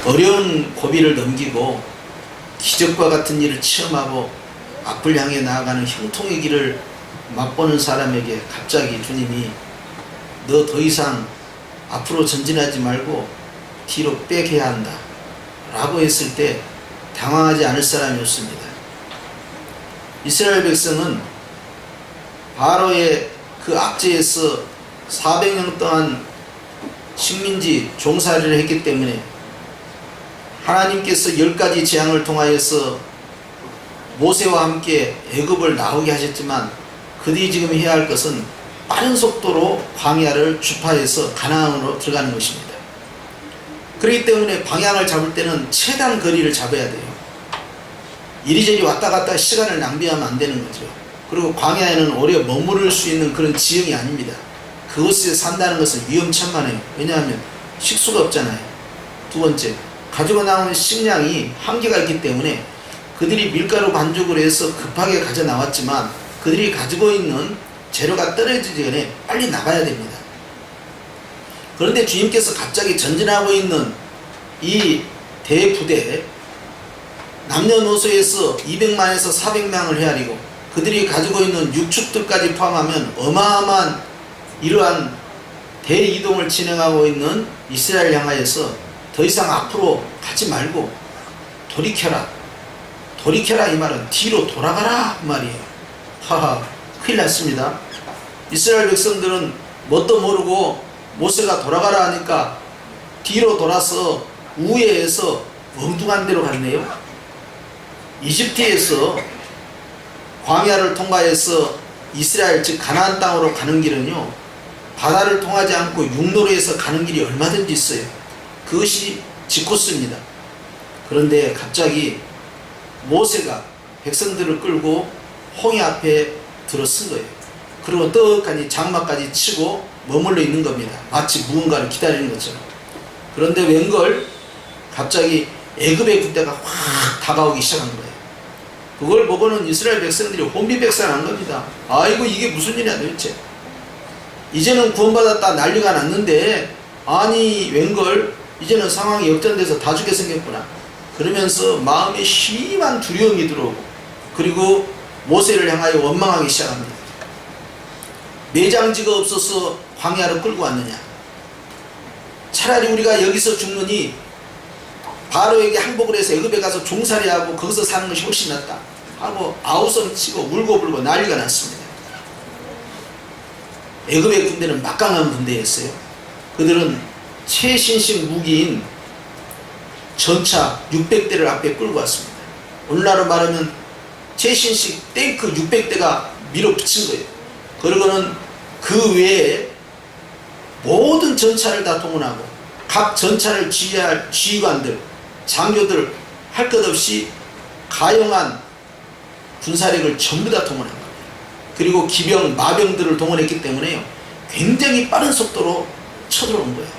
어려운 고비를 넘기고 기적과 같은 일을 체험하고 앞을 향해 나아가는 형통의 길을 맛보는 사람에게 갑자기 주님이 너 더 이상 앞으로 전진하지 말고 뒤로 빼게야 한다 라고 했을 때 당황하지 않을 사람이 없습니다. 이스라엘 백성은 바로의 그 압제에서 400년 동안 식민지 종살이를 했기 때문에 하나님께서 10가지 재앙을 통하여서 모세와 함께 애굽을 나오게 하셨지만 그들이 지금 해야 할 것은 빠른 속도로 광야를 주파해서 가나안으로 들어가는 것입니다. 그렇기 때문에 방향을 잡을 때는 최단 거리를 잡아야 돼요. 이리저리 왔다 갔다 시간을 낭비하면 안 되는 거죠. 그리고 광야에는 오래 머무를 수 있는 그런 지형이 아닙니다. 그곳에 산다는 것은 위험천만해요. 왜냐하면 식수가 없잖아요. 두 번째, 가지고 나온 식량이 한계가 있기 때문에 그들이 밀가루 반죽을 해서 급하게 가져 나왔지만 그들이 가지고 있는 재료가 떨어지기 전에 빨리 나가야 됩니다. 그런데 주님께서 갑자기 전진하고 있는 이 대부대 남녀노소에서 200만에서 400명을 헤아리고 그들이 가지고 있는 육축들까지 포함하면 어마어마한 이러한 대이동을 진행하고 있는 이스라엘 향하여서 더 이상 앞으로 가지 말고 돌이켜라. 돌이켜라 이 말은 뒤로 돌아가라 그 말이에요. 하하, 큰일 났습니다. 이스라엘 백성들은 뭣도 모르고 모세가 돌아가라 하니까 뒤로 돌아서 우회해서 엉뚱한 데로 갔네요. 이집트에서 광야를 통과해서 이스라엘 즉 가나안 땅으로 가는 길은요, 바다를 통하지 않고 육로로 해서 가는 길이 얼마든지 있어요. 그것이 직코스입니다. 그런데 갑자기 모세가 백성들을 끌고 홍해 앞에 들어선 거예요. 그리고 떡하니 장막까지 치고 머물러 있는 겁니다. 마치 무언가를 기다리는 것처럼. 그런데 웬걸 갑자기 애굽의 군대가 확 다가오기 시작한 거예요. 그걸 보고는 이스라엘 백성들이 혼비백산한 겁니다. 아이고 이게 무슨 일이야 도대체. 이제는 구원받았다 난리가 났는데 아니 웬걸 이제는 상황이 역전돼서 다 죽게 생겼구나. 그러면서 마음에 심한 두려움이 들어오고 그리고 모세를 향하여 원망하기 시작합니다. 매장지가 없어서 광야로 끌고 왔느냐. 차라리 우리가 여기서 죽느니 바로에게 항복을 해서 애굽에 가서 종살이하고 거기서 사는 것이 훨씬 낫다 하고 아우성 치고 울고불고 난리가 났습니다. 애굽의 군대는 막강한 군대였어요. 그들은 최신식 무기인 전차 600대를 앞에 끌고 왔습니다. 오늘날로 말하면 최신식 탱크 600대가 밀어붙인 거예요. 그리고는 그 외에 모든 전차를 다 동원하고 각 전차를 지휘할 지휘관들, 장교들 할 것 없이 가용한 군사력을 전부 다 동원한 겁니다. 그리고 기병, 마병들을 동원했기 때문에요, 굉장히 빠른 속도로 쳐들어온 거예요.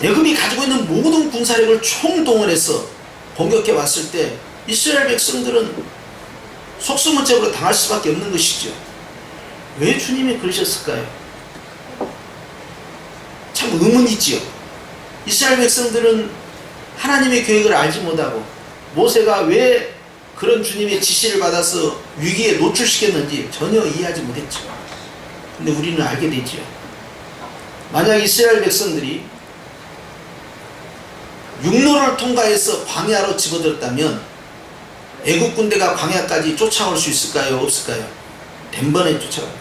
애굽이 가지고 있는 모든 군사력을 총동원해서 공격해 왔을 때 이스라엘 백성들은 속수무책으로 당할 수밖에 없는 것이죠. 왜 주님이 그러셨을까요? 참 의문이지요. 이스라엘 백성들은 하나님의 계획을 알지 못하고 모세가 왜 그런 주님의 지시를 받아서 위기에 노출시켰는지 전혀 이해하지 못했죠. 근데 우리는 알게 되지요. 만약 이스라엘 백성들이 육로를 통과해서 광야로 집어들었다면 애국 군대가 광야까지 쫓아올 수 있을까요? 없을까요? 단번에 쫓아갑니다.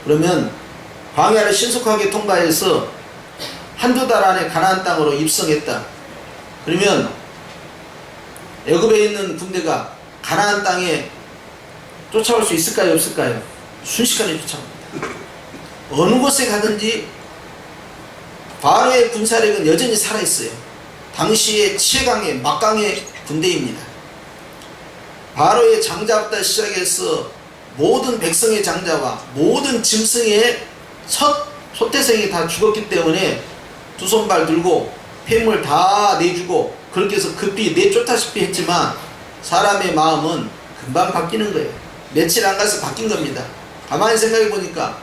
그러면 광야를 신속하게 통과해서 한두 달 안에 가나안 땅으로 입성했다. 그러면 애굽에 있는 군대가 가나안 땅에 쫓아올 수 있을까요? 없을까요? 순식간에 쫓아옵니다. 어느 곳에 가든지 바로의 군사력은 여전히 살아있어요. 당시의 최강의 막강의 군대입니다. 바로의 장자부터 시작해서 모든 백성의 장자와 모든 짐승의 첫 소태생이 다 죽었기 때문에 두 손발 들고 폐물 다 내주고 그렇게 해서 급히 내쫓다시피 했지만 사람의 마음은 금방 바뀌는 거예요. 며칠 안 가서 바뀐 겁니다. 가만히 생각해 보니까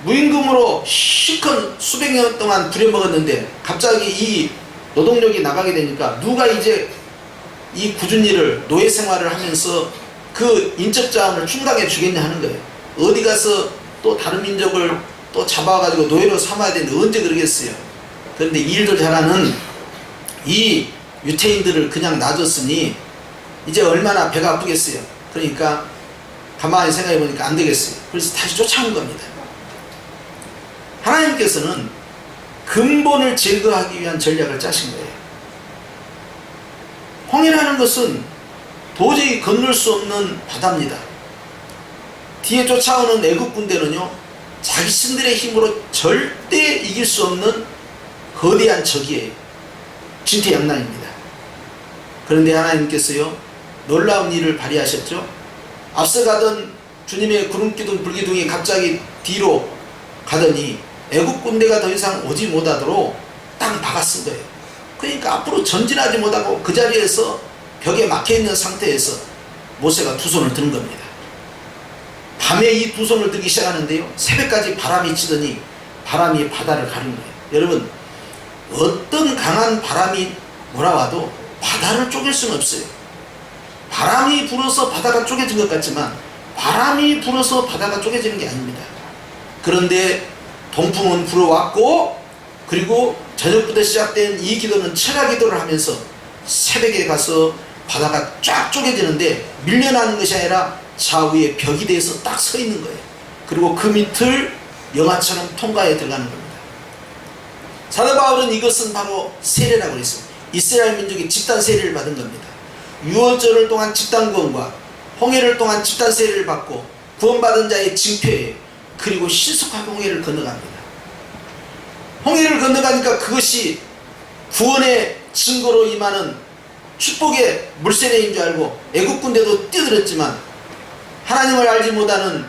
무임금으로 실컷 수백 년 동안 부려먹었는데 갑자기 이 노동력이 나가게 되니까 누가 이제 이 굳은 일을 노예 생활을 하면서 그 인적 자원을 충당해 주겠냐 하는 거예요. 어디 가서 또 다른 민족을 또 잡아가지고 노예로 삼아야 되는데 언제 그러겠어요. 그런데 이 일도 잘하는 이 유태인들을 그냥 놔뒀으니 이제 얼마나 배가 아프겠어요. 그러니까 가만히 생각해 보니까 안 되겠어요. 그래서 다시 쫓아온 겁니다. 하나님께서는 근본을 제거하기 위한 전략을 짜신 거예요. 홍해라는 것은 도저히 건널 수 없는 바다입니다. 뒤에 쫓아오는 애국 군대는요, 자기신들의 힘으로 절대 이길 수 없는 거대한 적이에요. 진퇴양난입니다. 그런데 하나님께서요, 놀라운 일을 발휘하셨죠. 앞서가던 주님의 구름기둥 불기둥이 갑자기 뒤로 가더니 애국 군대가 더 이상 오지 못하도록 딱 막아쓴 거예요. 그러니까 앞으로 전진하지 못하고 그 자리에서 벽에 막혀있는 상태에서 모세가 두 손을 드는 겁니다. 밤에 이 두 손을 들기 시작하는데요, 새벽까지 바람이 치더니 바람이 바다를 가른 거예요. 여러분, 어떤 강한 바람이 몰아와도 바다를 쪼갤 수는 없어요. 바람이 불어서 바다가 쪼개진 것 같지만 바람이 불어서 바다가 쪼개지는 게 아닙니다. 그런데 동풍은 불어왔고, 그리고 저녁부터 시작된 이 기도는 철야 기도를 하면서 새벽에 가서 바다가 쫙 쪼개지는데 밀려나는 것이 아니라 좌우에 벽이 돼서 딱 서 있는 거예요. 그리고 그 밑을 영화처럼 통과해 들어가는 겁니다. 사도 바울은 이것은 바로 세례라고 그랬습니다. 이스라엘 민족이 집단 세례를 받은 겁니다. 유월절을 통한 집단 구원과 홍해를 통한 집단 세례를 받고 구원받은 자의 징표예요. 그리고 신속하게 홍해를 건너갑니다. 홍해를 건너가니까 그것이 구원의 증거로 임하는 축복의 물세례인 줄 알고 애국 군대도 뛰어들었지만 하나님을 알지 못하는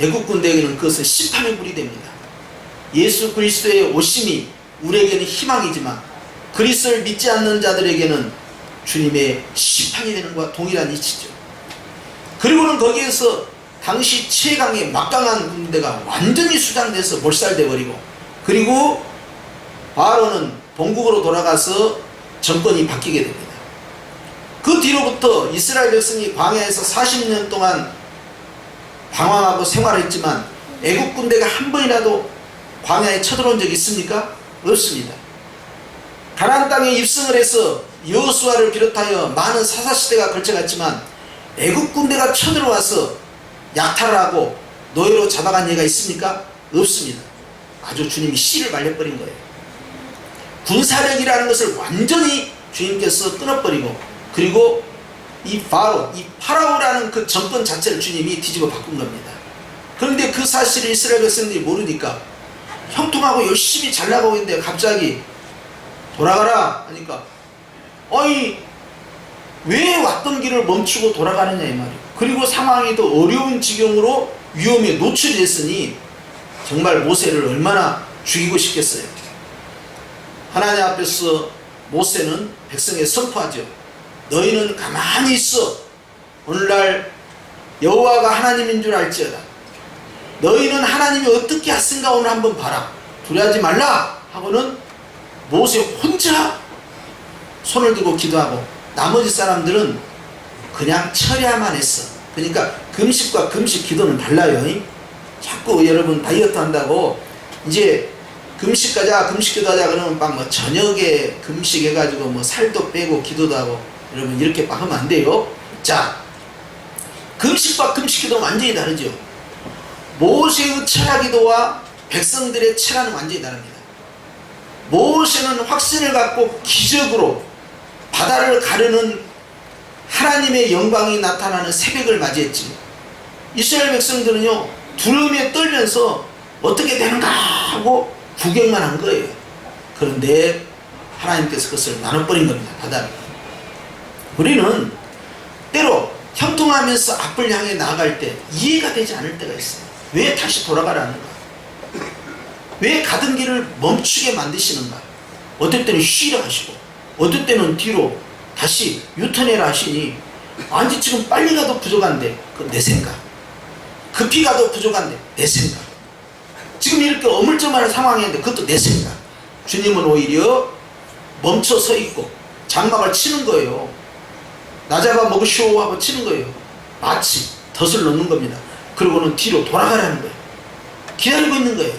애국 군대에게는 그것은 심판의 불이 됩니다. 예수 그리스도의 오심이 우리에게는 희망이지만 그리스도를 믿지 않는 자들에게는 주님의 심판이 되는 것과 동일한 이치죠. 그리고는 거기에서 당시 최강의 막강한 군대가 완전히 수장돼서 몰살돼 버리고, 그리고 바로는 본국으로 돌아가서 정권이 바뀌게 됩니다. 그 뒤로부터 이스라엘 백성이 광야에서 40년 동안 방황하고 생활했지만 애국 군대가 한 번이라도 광야에 쳐들어온 적이 있습니까? 없습니다. 가나안 땅에 입성을 해서 여호수아를 비롯하여 많은 사사시대가 걸쳐갔지만 애국 군대가 쳐들어와서 약탈을 하고 노예로 잡아간 예가 있습니까? 없습니다. 아주 주님이 씨를 말려버린 거예요. 군사력이라는 것을 완전히 주님께서 끊어버리고, 그리고 이 바로, 이 파라오라는 그 정권 자체를 주님이 뒤집어 바꾼 겁니다. 그런데 그 사실을 이스라엘 백성들이 모르니까 형통하고 열심히 잘 나가고 있는데 갑자기 돌아가라 하니까, 어이, 왜 왔던 길을 멈추고 돌아가느냐 이 말이에요. 그리고 상황이 더 어려운 지경으로 위험에 노출이 됐으니 정말 모세를 얼마나 죽이고 싶겠어요. 하나님 앞에서 모세는 백성에 선포하죠. 너희는 가만히 있어. 오늘날 여호와가 하나님인 줄 알지어다. 너희는 하나님이 어떻게 하신가 오늘 한번 봐라. 두려워하지 말라 하고는 모세 혼자 손을 들고 기도하고 나머지 사람들은 그냥 처리야만 했어. 그러니까 금식과 금식 기도는 달라요. 자꾸 여러분 다이어트 한다고 이제 금식하자 금식 기도하자 그러면 막 뭐 저녁에 금식해가지고 뭐 살도 빼고 기도도 하고, 여러분 이렇게 막 하면 안 돼요. 자, 금식과 금식 기도는 완전히 다르죠. 모세의 철야 기도와 백성들의 철야는 완전히 다릅니다. 모세는 확신을 갖고 기적으로 바다를 가르는 하나님의 영광이 나타나는 새벽을 맞이했지. 이스라엘 백성들은요, 두려움에 떨면서 어떻게 되는가 하고 구경만 한 거예요. 그런데 하나님께서 그것을 나눠버린 겁니다. 바다를. 우리는 때로 형통하면서 앞을 향해 나아갈 때 이해가 되지 않을 때가 있어요. 왜 다시 돌아가라는가? 왜 가던 길을 멈추게 만드시는가? 어떨 때는 쉬라 하시고, 어떨 때는 뒤로 다시 유턴해라 하시니, 아니 지금 빨리 가도 부족한데 그 내 생각, 급히 가도 부족한데 내 생각, 지금 이렇게 어물쩡한 상황인데 그것도 내 생각. 주님은 오히려 멈춰 서 있고 장막을 치는 거예요. 나 잡아 먹으시오 하고 치는 거예요. 마치 덫을 놓는 겁니다. 그리고는 뒤로 돌아가라는 거예요. 기다리고 있는 거예요.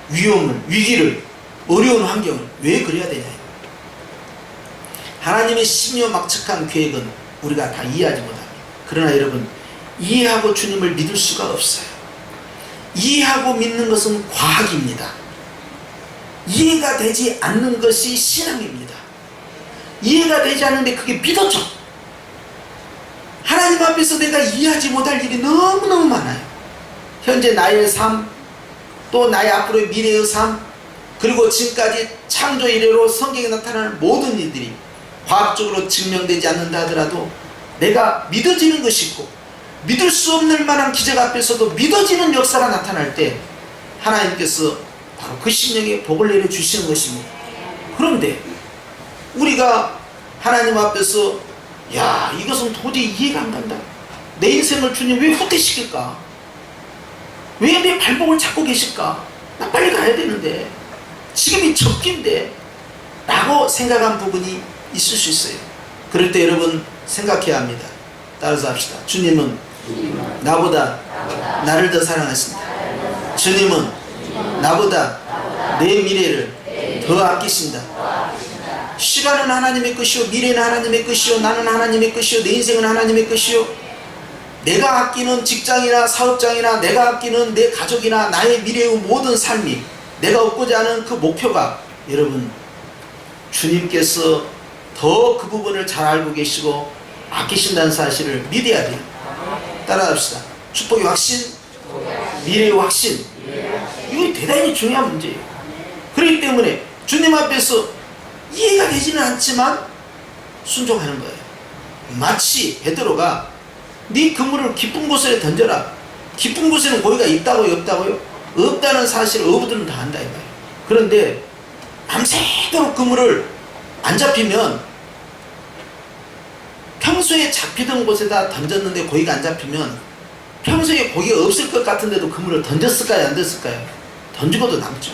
위험을, 위기를, 어려운 환경을 왜 그래야 되냐. 하나님의 신묘막측한 계획은 우리가 다 이해하지 못합니다. 그러나 여러분, 이해하고 주님을 믿을 수가 없어요. 이해하고 믿는 것은 과학입니다. 이해가 되지 않는 것이 신앙입니다. 이해가 되지 않는데 그게 믿어져. 하나님 앞에서 내가 이해하지 못할 일이 너무너무 많아요. 현재 나의 삶, 또 나의 앞으로의 미래의 삶, 그리고 지금까지 창조 이래로 성경에 나타나는 모든 일들이 과학적으로 증명되지 않는다 하더라도 내가 믿어지는 것이 있고 믿을 수 없는 만한 기적 앞에서도 믿어지는 역사가 나타날 때 하나님께서 바로 그 심령에 복을 내려주시는 것입니다. 그런데 우리가 하나님 앞에서 야, 이것은 도저히 이해가 안 간다. 내 인생을 주님 왜 후퇴시킬까? 왜 내 발목을 잡고 계실까? 나 빨리 가야 되는데, 지금이 적기인데 라고 생각한 부분이 있을 수 있어요. 그럴 때 여러분 생각해야 합니다. 따라서 합시다. 주님은 나보다 나를 더 사랑하신다. 주님은 나보다 내 미래를 더 아끼신다. 시간은 하나님의 것이요, 미래는 하나님의 것이요, 나는 하나님의 것이요, 내 인생은 하나님의 것이요, 내가 아끼는 직장이나 사업장이나 내가 아끼는 내 가족이나 나의 미래의 모든 삶이, 내가 얻고자 하는 그 목표가 여러분 주님께서 더 그 부분을 잘 알고 계시고 아끼신다는 사실을 믿어야 돼요. 따라합시다. 축복의 확신, 미래의 확신. 이거 대단히 중요한 문제예요. 그렇기 때문에 주님 앞에서 이해가 되지는 않지만 순종하는 거예요. 마치 베드로가 네 그물을 깊은 곳에 던져라. 깊은 곳에는 고기가 있다고요, 없다고요? 없다는 사실을 어부들은 다 안다 이 말이에요. 그런데 밤새도록 그물을 안 잡히면, 평소에 잡히던 곳에다 던졌는데 고기가 안 잡히면 평소에 고기가 없을 것 같은데도 그물을 던졌을까요, 안 던졌을까요? 던지고도 남죠.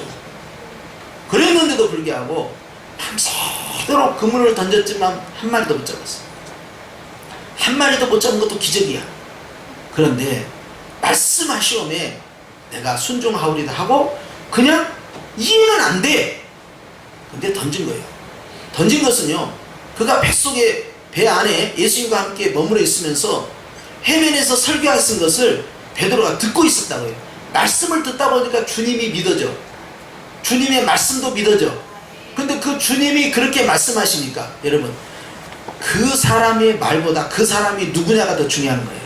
그랬는데도 불구하고 밤새도록 그물을 던졌지만 한 마리도 못 잡았어. 한 마리도 못 잡은 것도 기적이야. 그런데 말씀하시오매 내가 순종하오리다 하고 그냥 이해는 안 돼. 근데 던진 거예요. 던진 것은요, 그가 뱃속에, 배 안에 예수님과 함께 머물러 있으면서 해변에서 설교하신 것을 베드로가 듣고 있었다고요. 말씀을 듣다 보니까 주님이 믿어져. 주님의 말씀도 믿어져. 근데 그 주님이 그렇게 말씀하시니까 여러분, 그 사람의 말보다 그 사람이 누구냐가 더 중요한 거예요.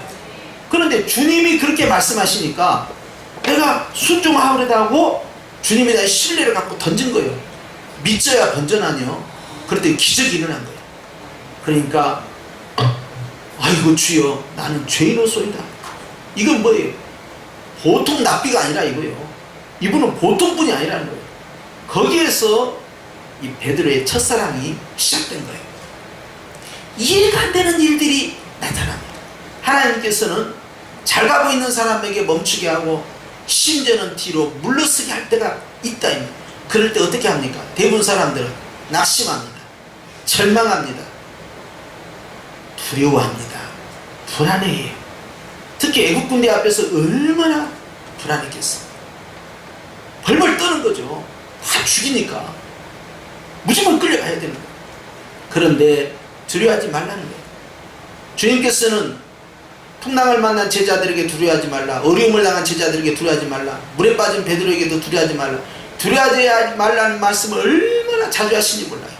그런데 주님이 그렇게 말씀하시니까 내가 순종하오리다 하고 주님에 대한 신뢰를 갖고 던진 거예요. 믿져야 번전하뇨. 그런데 기적이 일어난 거예요. 그러니까 아이고 주여 나는 죄인으로소이다. 이건 뭐예요? 보통 납비가 아니라 이거예요. 이분은 보통 분이 아니라는 거예요. 거기에서 이 베드로의 첫사랑이 시작된 거예요. 이해가 안 되는 일들이 나타납니다. 하나님께서는 잘 가고 있는 사람에게 멈추게 하고 심지어는 뒤로 물러서게 할 때가 있다. 그럴 때 어떻게 합니까? 대부분 사람들은 낙심합니다. 절망합니다. 두려워합니다. 불안해해요. 특히 애국 군대 앞에서 얼마나 불안했겠어요. 벌벌 떠는 거죠. 다 죽이니까 무조건 끌려가야 되는 거예요. 그런데 두려워하지 말라는 거예요. 주님께서는 풍랑을 만난 제자들에게 두려워하지 말라, 어려움을 당한 제자들에게 두려워하지 말라, 물에 빠진 베드로에게도 두려워하지 말라, 두려워하지 말라는 말씀을 얼마나 자주 하시는지 몰라요.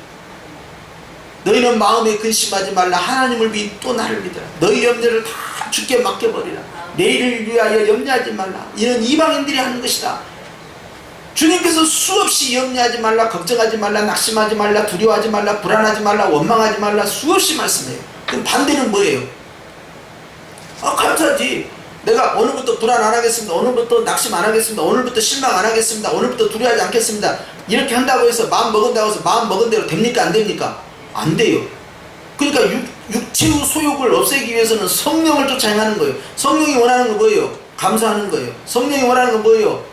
너희는 마음에 근심하지 말라. 하나님을 위해 또 나를 믿어라. 너희 염려를 다 주께 맡겨버리라. 내일을 위하여 염려하지 말라. 이는 이방인들이 하는 것이다. 주님께서 수없이 염려하지 말라, 걱정하지 말라, 낙심하지 말라, 두려워하지 말라, 불안하지 말라, 원망하지 말라 수없이 말씀해요. 그럼 반대는 뭐예요? 감사하지. 내가 오늘부터 불안 안 하겠습니다. 오늘부터 낙심 안 하겠습니다. 오늘부터 실망 안 하겠습니다. 오늘부터 두려워하지 않겠습니다. 이렇게 한다고 해서 마음 먹은다고 해서 마음 먹은 대로 됩니까? 안 됩니까? 안 돼요. 그러니까 육체의 소욕을 없애기 위해서는 성령을 쫓아 행하는 거예요. 성령이 원하는 건 뭐예요? 감사하는 거예요. 성령이 원하는 건 뭐예요?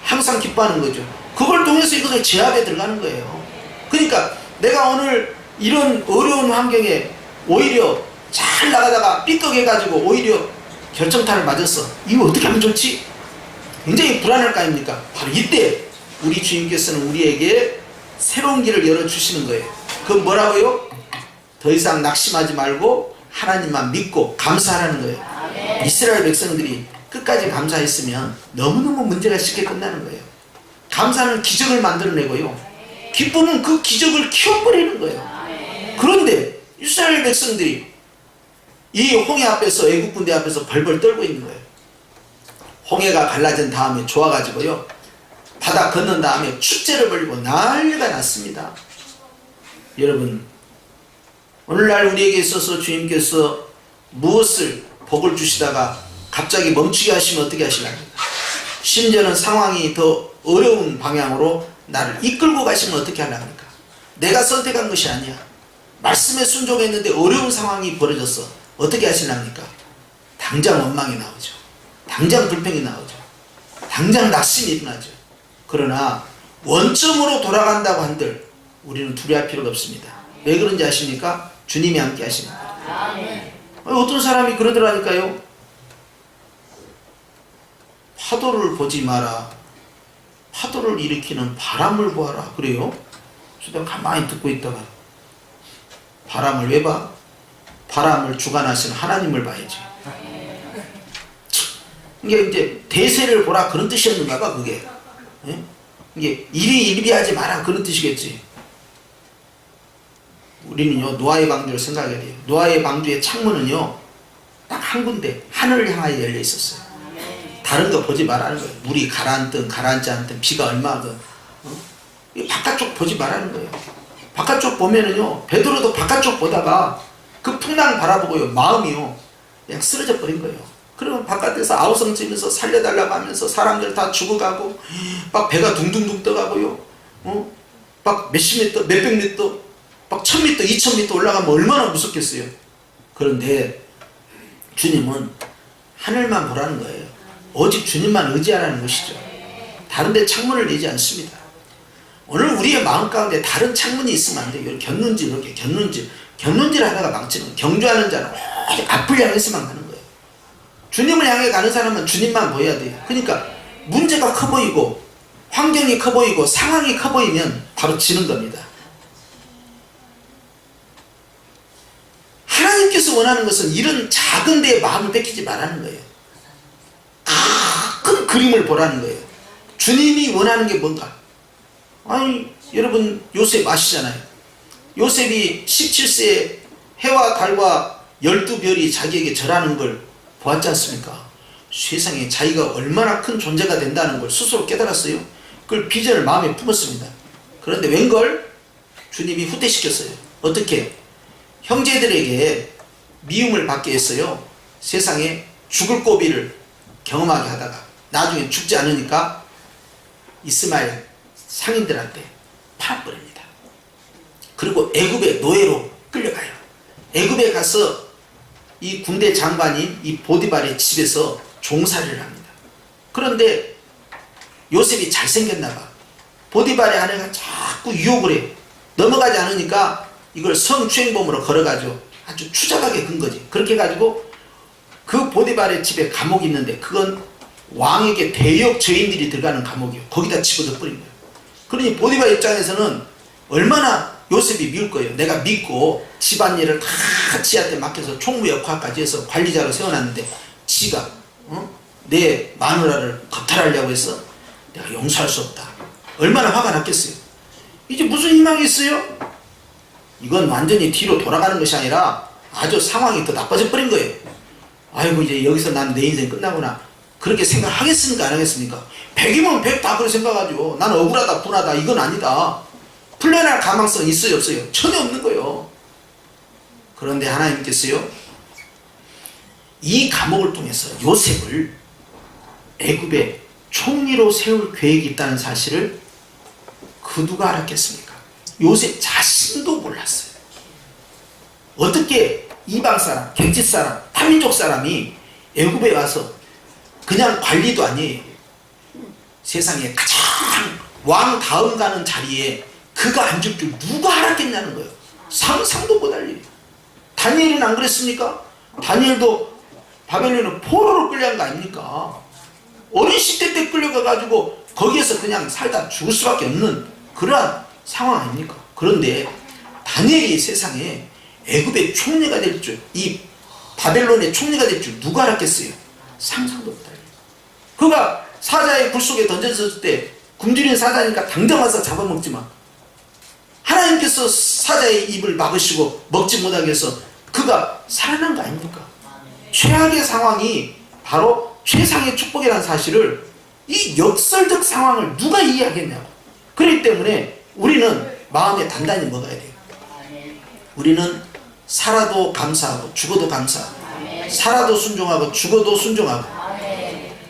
항상 기뻐하는 거죠. 그걸 통해서 이것을 제압에 들어가는 거예요. 그러니까 내가 오늘 이런 어려운 환경에 오히려 잘 나가다가 삐걱해가지고 오히려 결정타를 맞았어. 이거 어떻게 하면 좋지? 굉장히 불안할 거 아닙니까? 바로 이때 우리 주님께서는 우리에게 새로운 길을 열어주시는 거예요. 그건 뭐라고요? 더 이상 낙심하지 말고 하나님만 믿고 감사하라는 거예요. 이스라엘 백성들이 끝까지 감사했으면 너무너무 문제가 쉽게 끝나는 거예요. 감사는 기적을 만들어내고요, 기쁨은 그 기적을 키워버리는 거예요. 그런데 이스라엘 백성들이 이 홍해 앞에서, 애국 군대 앞에서 벌벌 떨고 있는 거예요. 홍해가 갈라진 다음에 좋아가지고요, 바다 건넌 다음에 축제를 벌이고 난리가 났습니다. 여러분, 오늘날 우리에게 있어서 주님께서 무엇을 복을 주시다가 갑자기 멈추게 하시면 어떻게 하시려니까? 심지어는 상황이 더 어려운 방향으로 나를 이끌고 가시면 어떻게 하려니까? 내가 선택한 것이 아니야. 말씀에 순종했는데 어려운 상황이 벌어졌어. 어떻게 하시려니까? 당장 원망이 나오죠. 당장 불평이 나오죠. 당장 낙심이 일어나죠. 그러나 원점으로 돌아간다고 한들 우리는 두려워할 필요가 없습니다. 왜 그런지 아십니까? 주님이 함께 하십니다. 어떤 사람이 그러더라니까요. 파도를 보지 마라, 파도를 일으키는 바람을 보아라. 그래요? 그래서 가만히 듣고 있다가, 바람을 왜 봐? 바람을 주관하시는 하나님을 봐야지. 이게 이제 대세를 보라 그런 뜻이었는가 봐, 그게. 예? 이게 일희일비하지 마라 그런 뜻이겠지. 우리는요, 노아의 방주를 생각해야 돼요. 노아의 방주의 창문은요, 딱 한 군데 하늘을 향하여 열려 있었어요. 다른 거 보지 말라는 거예요. 물이 가라앉든 가라앉지 않든, 비가 얼마든, 바깥쪽 보지 말라는 거예요. 바깥쪽 보면은요, 베드로도 바깥쪽 보다가 그 풍랑 바라보고요, 마음이요 그냥 쓰러져 버린 거예요. 그러면 바깥에서 아우성치면서 살려달라고 하면서 사람들 다 죽어가고, 막 배가 둥둥둥 떠가고요, 막 몇십 미터, 몇백 미터, 막 1000미터, 2000미터 올라가면 얼마나 무섭겠어요. 그런데 주님은 하늘만 보라는 거예요. 오직 주님만 의지하라는 것이죠. 다른 데 창문을 내지 않습니다. 오늘 우리의 마음 가운데 다른 창문이 있으면 안 돼요. 곁눈질, 이렇게 곁눈질 하다가 망치는, 경주하는 자는 오직 앞을 향해서만 가는 거예요. 주님을 향해 가는 사람은 주님만 보여야 돼요. 그러니까 문제가 커 보이고 환경이 커 보이고 상황이 커 보이면 바로 지는 겁니다. 하나님께서 원하는 것은 이런 작은 데에 마음을 뺏기지 말라는 거예요. 큰 그림을 보라는 거예요. 주님이 원하는 게 뭔가? 아니, 여러분 요셉 아시잖아요. 요셉이 17세에 해와 달과 12별이 자기에게 절하는 걸 보았지 않습니까? 세상에 자기가 얼마나 큰 존재가 된다는 걸 스스로 깨달았어요. 그걸 비전을 마음에 품었습니다. 그런데 웬걸? 주님이 후퇴시켰어요. 어떻게? 형제들에게 미움을 받게 했어요. 세상에 죽을 고비를 경험하게 하다가 나중에 죽지 않으니까 이스마엘 상인들한테 팔아버립니다. 그리고 애굽의 노예로 끌려가요. 애굽에 가서 이 군대 장관인 이 보디발의 집에서 종살이를 합니다. 그런데 요셉이 잘생겼나 봐. 보디발의 아내가 자꾸 유혹을 해. 넘어가지 않으니까 이걸 성추행범으로 걸어가지고 아주 추잡하게 근 거지. 그렇게 해가지고 그 보디발의 집에 감옥이 있는데, 그건 왕에게 대역 죄인들이 들어가는 감옥이에요. 거기다 집어넣어 버린 거예요. 그러니 보디발 입장에서는 얼마나 요셉이 미울 거예요. 내가 믿고 집안일을 다 지한테 맡겨서 총무 역할까지 해서 관리자로 세워놨는데 지가 내 마누라를 거탈하려고 해서 내가 용서할 수 없다. 얼마나 화가 났겠어요. 이제 무슨 희망이 있어요? 이건 완전히 뒤로 돌아가는 것이 아니라 아주 상황이 더 나빠져 버린 거예요. 아이고, 이제 여기서 난 내 인생 끝나구나. 그렇게 생각하겠습니까? 안 하겠습니까? 100이면 100 다 그렇게 생각하죠. 난 억울하다, 분하다, 이건 아니다. 풀려날 가망성이 있어요, 없어요? 전혀 없는 거예요. 그런데 하나님께서요, 이 감옥을 통해서 요셉을 애굽의 총리로 세울 계획이 있다는 사실을 그 누가 알았겠습니까? 요셉 자신도 몰랐어요. 어떻게 이방 사람, 객지 사람, 타민족 사람이 애굽에 와서 그냥 관리도 아니에요. 세상에 가장 왕 다음 가는 자리에 그가 앉을 줄 누가 알았겠냐는 거예요. 상상도 못할 일이에요. 다니엘은 안 그랬습니까? 다니엘도 바벨론에 포로로 끌려간 거 아닙니까? 어린 시대 때 끌려가가지고 거기에서 그냥 살다 죽을 수밖에 없는 그러한 상황 아닙니까? 그런데 다니엘이 세상에 애굽의 총리가 될 줄, 이 바벨론의 총리가 될 줄 누가 알았겠어요? 상상도 못할 일. 그가 사자의 굴 속에 던져졌을 때 굶주린 사자니까 당장 와서 잡아먹지만 하나님께서 사자의 입을 막으시고 먹지 못하게 해서 그가 살아난 거 아닙니까? 최악의 상황이 바로 최상의 축복이라는 사실을, 이 역설적 상황을 누가 이해하겠냐고. 그렇기 때문에 우리는 마음에 단단히 먹어야 돼요. 우리는 살아도 감사하고 죽어도 감사하고, 살아도 순종하고 죽어도 순종하고,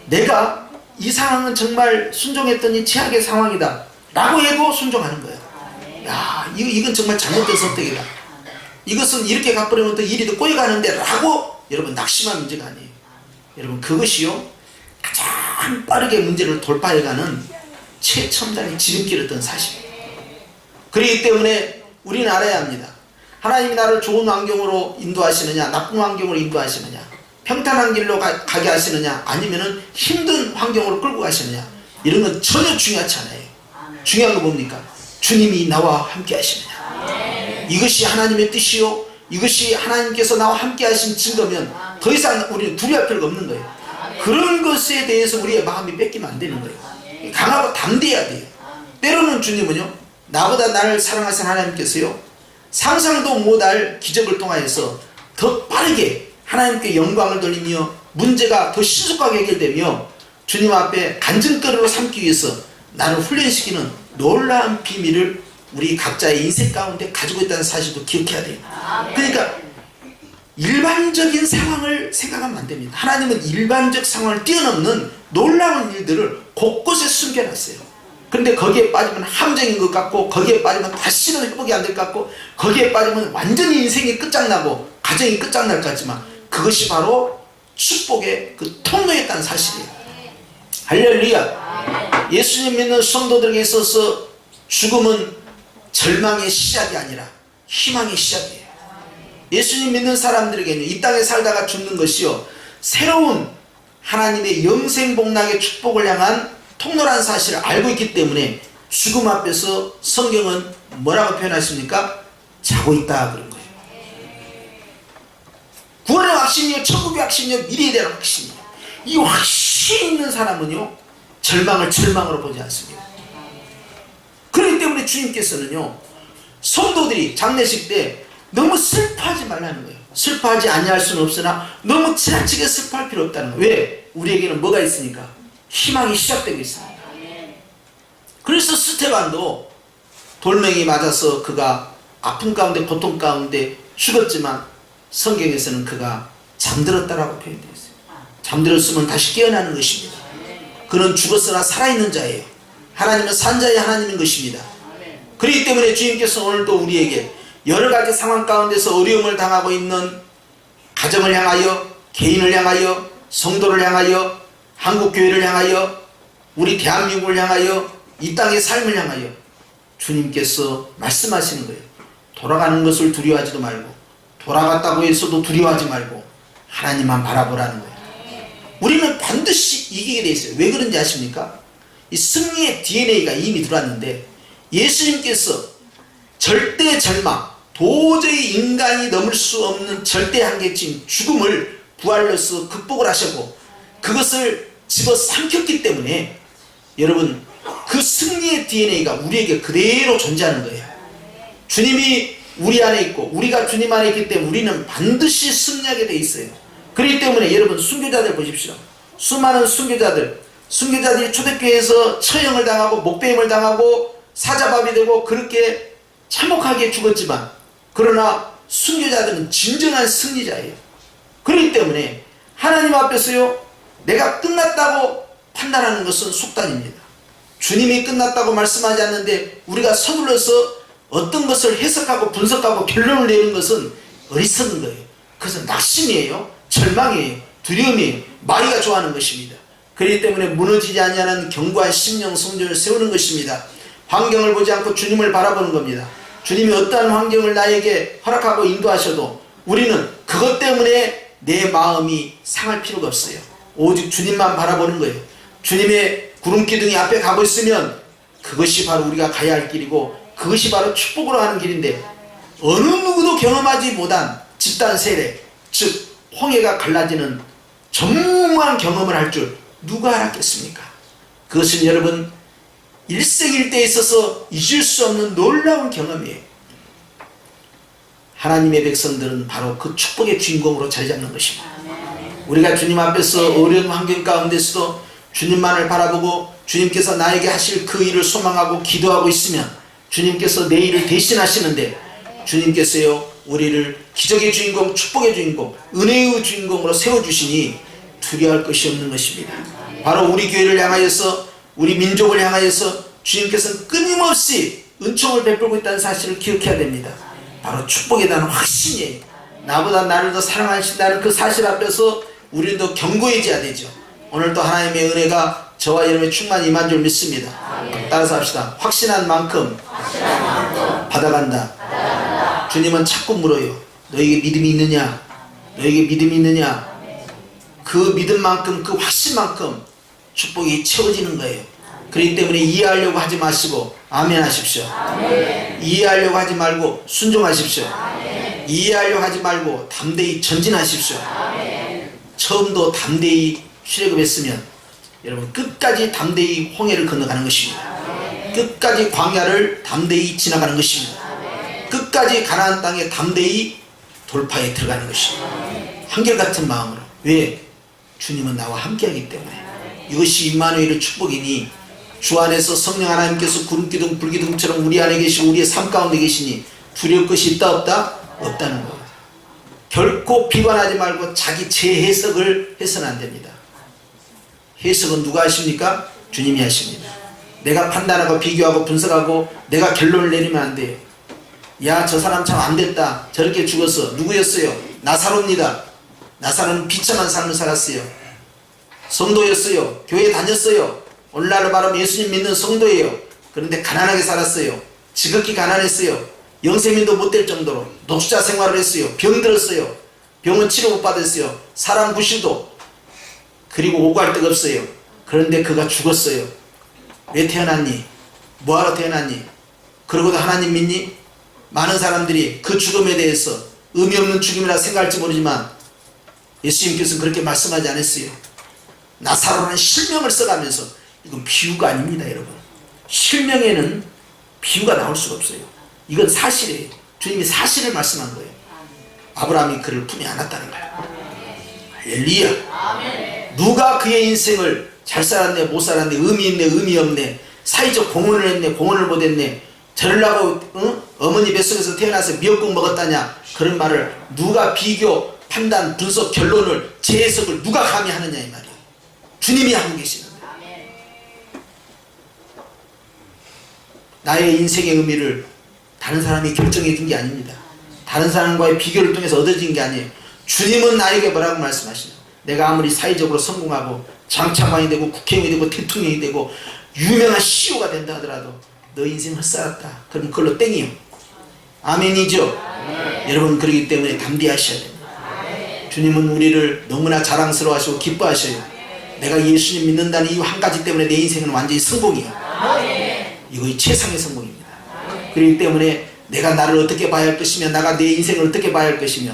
내가 이 상황은 정말 순종했더니 최악의 상황이다 라고 해도 순종하는 거예요. 야, 이건 정말 잘못된 선택이다, 이것은 이렇게 가버리면 또 일이 더 꼬여가는데 라고 여러분 낙심한 문제가 아니에요. 여러분, 그것이요 가장 빠르게 문제를 돌파해가는 최첨단의 지름길이었던 사실이에요. 그렇기 때문에 우리는 알아야 합니다. 하나님이 나를 좋은 환경으로 인도하시느냐, 나쁜 환경으로 인도하시느냐, 평탄한 길로 가게 하시느냐, 아니면은 힘든 환경으로 끌고 가시느냐, 이런 건 전혀 중요하지 않아요. 중요한 거 뭡니까? 주님이 나와 함께 하시느냐. 이것이 하나님의 뜻이요, 이것이 하나님께서 나와 함께 하신 증거면 더 이상 우리는 두려워할 필요가 없는 거예요. 그런 것에 대해서 우리의 마음이 뺏기면 안 되는 거예요. 강하고 담대해야 돼요. 때로는 주님은요, 나보다 나를 사랑하신 하나님께서요, 상상도 못할 기적을 통하여서 더 빠르게 하나님께 영광을 돌리며 문제가 더 신속하게 해결되며 주님 앞에 간증거리로 삼기 위해서 나를 훈련시키는 놀라운 비밀을 우리 각자의 인생 가운데 가지고 있다는 사실도 기억해야 돼요. 그러니까 일반적인 상황을 생각하면 안 됩니다. 하나님은 일반적 상황을 뛰어넘는 놀라운 일들을 곳곳에 숨겨놨어요. 그런데 거기에 빠지면 함정인 것 같고, 거기에 빠지면 다시는 회복이 안 될 것 같고, 거기에 빠지면 완전히 인생이 끝장나고 가정이 끝장날 것 같지만 그것이 바로 축복의 그 통로였다는 사실이에요. 할렐루야. 예수님 믿는 성도들에게 있어서 죽음은 절망의 시작이 아니라 희망의 시작이에요. 예수님 믿는 사람들에게는 이 땅에 살다가 죽는 것이요, 새로운 하나님의 영생복락의 축복을 향한 통로라는 사실을 알고 있기 때문에 죽음 앞에서 성경은 뭐라고 표현하십니까? 자고 있다 그런 거예요. 구원의 확신이요, 천국의 확신이요, 미래에 대한 확신이요. 이 확신이 있는 사람은요, 절망을 절망으로 보지 않습니다. 그렇기 때문에 주님께서는요, 성도들이 장례식 때 너무 슬퍼하지 말라는 거예요. 슬퍼하지 아니할 수는 없으나 너무 지나치게 슬퍼할 필요 없다는 거예요. 왜? 우리에게는 뭐가 있으니까? 희망이 시작되고 있습니다. 그래서 스테반도 돌멩이 맞아서 그가 아픔 가운데 고통 가운데 죽었지만 성경에서는 그가 잠들었다라고 표현되어 있어요. 잠들었으면 다시 깨어나는 것입니다. 그는 죽었으나 살아있는 자예요. 하나님은 산자의 하나님인 것입니다. 그렇기 때문에 주님께서 오늘도 우리에게 여러가지 상황 가운데서 어려움을 당하고 있는 가정을 향하여, 개인을 향하여, 성도를 향하여, 한국교회를 향하여, 우리 대한민국을 향하여, 이 땅의 삶을 향하여 주님께서 말씀하시는 거예요. 돌아가는 것을 두려워하지도 말고, 돌아갔다고 해서도 두려워하지 말고 하나님만 바라보라는 거예요. 우리는 반드시 이기게 돼 있어요. 왜 그런지 아십니까? 이 승리의 DNA가 이미 들어왔는데, 예수님께서 절대 절망, 도저히 인간이 넘을 수 없는 절대 한계치인 죽음을 부활로서 극복을 하셨고 그것을 집어삼켰기 때문에 여러분, 그 승리의 DNA가 우리에게 그대로 존재하는 거예요. 주님이 우리 안에 있고 우리가 주님 안에 있기 때문에 우리는 반드시 승리하게 돼 있어요. 그렇기 때문에 여러분, 순교자들 보십시오. 수많은 순교자들이 초대교회에서 처형을 당하고 목배임을 당하고 사자밥이 되고 그렇게 참혹하게 죽었지만, 그러나 순교자들은 진정한 승리자예요. 그렇기 때문에 하나님 앞에서요, 내가 끝났다고 판단하는 것은 속단입니다. 주님이 끝났다고 말씀하지 않는데 우리가 서둘러서 어떤 것을 해석하고 분석하고 결론을 내는 것은 어리석은 거예요. 그것은 낙심이에요, 절망이에요, 두려움이에요, 마귀가 좋아하는 것입니다. 그렇기 때문에 무너지지 아니하는 견고한 심령 성전을 세우는 것입니다. 환경을 보지 않고 주님을 바라보는 겁니다. 주님이 어떠한 환경을 나에게 허락하고 인도하셔도 우리는 그것 때문에 내 마음이 상할 필요가 없어요. 오직 주님만 바라보는 거예요. 주님의 구름기둥이 앞에 가고 있으면 그것이 바로 우리가 가야 할 길이고 그것이 바로 축복으로 하는 길인데, 어느 누구도 경험하지 못한 집단 세례, 즉 홍해가 갈라지는 전무한 경험을 할 줄 누가 알았겠습니까? 그것은 여러분 일생일대에 있어서 잊을 수 없는 놀라운 경험이에요. 하나님의 백성들은 바로 그 축복의 주인공으로 자리 잡는 것입니다. 우리가 주님 앞에서 어려운 환경 가운데서도 주님만을 바라보고 주님께서 나에게 하실 그 일을 소망하고 기도하고 있으면 주님께서 내 일을 대신하시는데, 주님께서요 우리를 기적의 주인공, 축복의 주인공, 은혜의 주인공으로 세워주시니 두려워할 것이 없는 것입니다. 바로 우리 교회를 향하여서, 우리 민족을 향하여서 주님께서는 끊임없이 은총을 베풀고 있다는 사실을 기억해야 됩니다. 바로 축복에 대한 확신이에요. 나보다 나를 더 사랑하신다는 그 사실 앞에서 우리는 더 견고해져야 되죠. 오늘도 하나님의 은혜가 저와 여러분의 충만히 임한 줄 믿습니다. 따라서 합시다. 확신한 만큼 받아간다. 주님은 자꾸 물어요. 너에게 믿음이 있느냐? 너에게 믿음이 있느냐? 그 믿음만큼, 그 확신만큼 축복이 채워지는 거예요. 그렇기 때문에 이해하려고 하지 마시고 아멘 하십시오. 이해하려고 하지 말고 순종하십시오. 이해하려고 하지 말고 담대히 전진하십시오. 처음도 담대히 출애굽했으면 여러분 끝까지 담대히 홍해를 건너가는 것입니다. 끝까지 광야를 담대히 지나가는 것입니다. 끝까지 가나안 땅에 담대히 돌파에 들어가는 것입니다. 한결같은 마음으로. 왜? 주님은 나와 함께하기 때문에. 이것이 임마누엘의 축복이니 주 안에서 성령 하나님께서 구름기둥 불기둥처럼 우리 안에 계시고 우리의 삶 가운데 계시니 두려울 것이 있다 없다? 없다는 것. 결코 비관하지 말고 자기 재해석을 해서는 안 됩니다. 해석은 누가 하십니까? 주님이 하십니다. 내가 판단하고 비교하고 분석하고 내가 결론을 내리면 안 돼요. 야, 저 사람 참 안 됐다. 저렇게 죽었어. 누구였어요? 나사로입니다. 나사로는 비참한 삶을 살았어요. 성도였어요. 교회 다녔어요. 오늘날로 말하면 예수님 믿는 성도예요. 그런데 가난하게 살았어요. 지극히 가난했어요. 영세민도 못 될 정도로 노숙자 생활을 했어요. 병들었어요. 병은 치료 못 받았어요. 사람 구실도. 그리고 오갈 데가 없어요. 그런데 그가 죽었어요. 왜 태어났니? 뭐하러 태어났니? 그러고도 하나님 믿니? 많은 사람들이 그 죽음에 대해서 의미 없는 죽음이라 생각할지 모르지만 예수님께서는 그렇게 말씀하지 않았어요. 나사로는 실명을 써가면서, 이건 비유가 아닙니다 여러분. 실명에는 비유가 나올 수가 없어요. 이건 사실이에요. 주님이 사실을 말씀한 거예요. 아브라함이 그를 품에 안았다는 거예요. 할렐루야. 누가 그의 인생을 잘 살았네 못 살았네, 의미 있네 의미 없네, 사회적 공헌을 했네 공헌을 못했네, 저러려고 어머니 뱃속에서 태어나서 미역국 먹었다냐, 그런 말을 누가 비교, 판단, 분석, 결론을, 재해석을 누가 감히 하느냐 이 말이에요. 주님이 하고 계시는데. 나의 인생의 의미를 다른 사람이 결정해 준 게 아닙니다. 다른 사람과의 비교를 통해서 얻어진 게 아니에요. 주님은 나에게 뭐라고 말씀하시냐? 내가 아무리 사회적으로 성공하고 장차관이 되고 국회의원이 되고 대통령이 되고 유명한 CEO가 된다 하더라도 너 인생 헛살았다. 그럼 그걸로 땡이요. 아멘이죠? 여러분, 그렇기 때문에 담대하셔야 됩니다. 주님은 우리를 너무나 자랑스러워 하시고 기뻐하셔요. 내가 예수님 믿는다는 이 한 가지 때문에 내 인생은 완전히 성공이에요. 이거 최상의 성공입니다. 그렇기 때문에 내가 나를 어떻게 봐야 할 것이며, 내가 내 인생을 어떻게 봐야 할 것이며,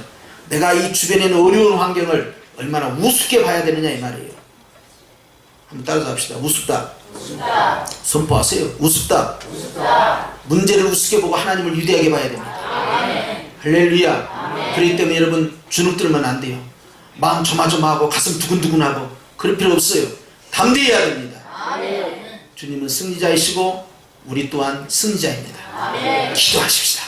내가 이 주변에 있는 어려운 환경을 얼마나 우습게 봐야 되느냐 이 말이에요. 한번 따라서 합시다. 우습다. 선포하세요. 우습다. 문제를 우습게 보고 하나님을 위대하게 봐야 됩니다. 할렐루야. 그렇기 때문에 여러분, 주눅들면 안 돼요. 마음 조마조마하고 가슴 두근두근하고 그럴 필요 없어요. 담대해야 됩니다. 주님은 승리자이시고 우리 또한 승리자입니다. 기도하십시다.